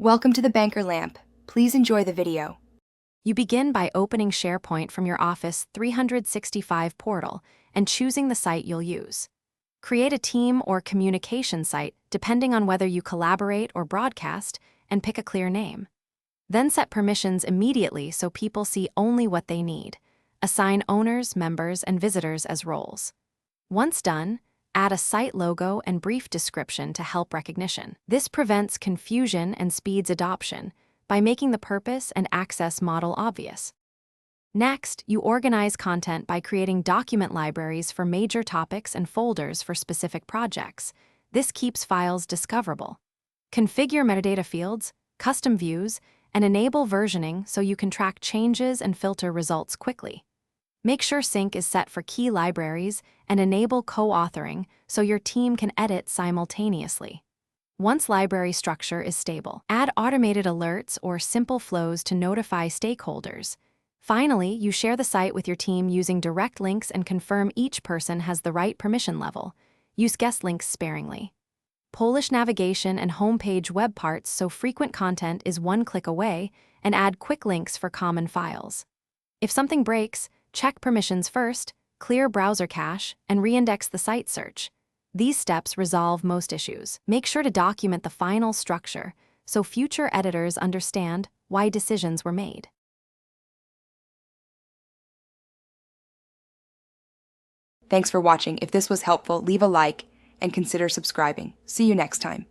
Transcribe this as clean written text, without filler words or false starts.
Welcome to the Banker Lamp. Please enjoy the video. You begin by opening Sharepoint from your Office 365 portal and choosing the site you'll use. Create a team or communication site depending on whether you collaborate or broadcast, and pick a clear name. Then set permissions immediately so people see only what they need. Assign owners, members, and visitors as roles. Once done, add a site logo and brief description to help recognition. This prevents confusion and speeds adoption by making the purpose and access model obvious. Next, you organize content by creating document libraries for major topics and folders for specific projects. This keeps files discoverable. Configure metadata fields, custom views, and enable versioning so you can track changes and filter results quickly. Make sure sync is set for key libraries and enable co-authoring so your team can edit simultaneously. Once library structure is stable, add automated alerts or simple flows to notify stakeholders. Finally, you share the site with your team using direct links and confirm each person has the right permission level. Use guest links sparingly. Polish navigation and homepage web parts so frequent content is one click away, and add quick links for common files. If something breaks, check permissions first, clear browser cache, and reindex the site search. These steps resolve most issues. Make sure to document the final structure so future editors understand why decisions were made. Thanks for watching. If this was helpful, leave a like and consider subscribing. See you next time.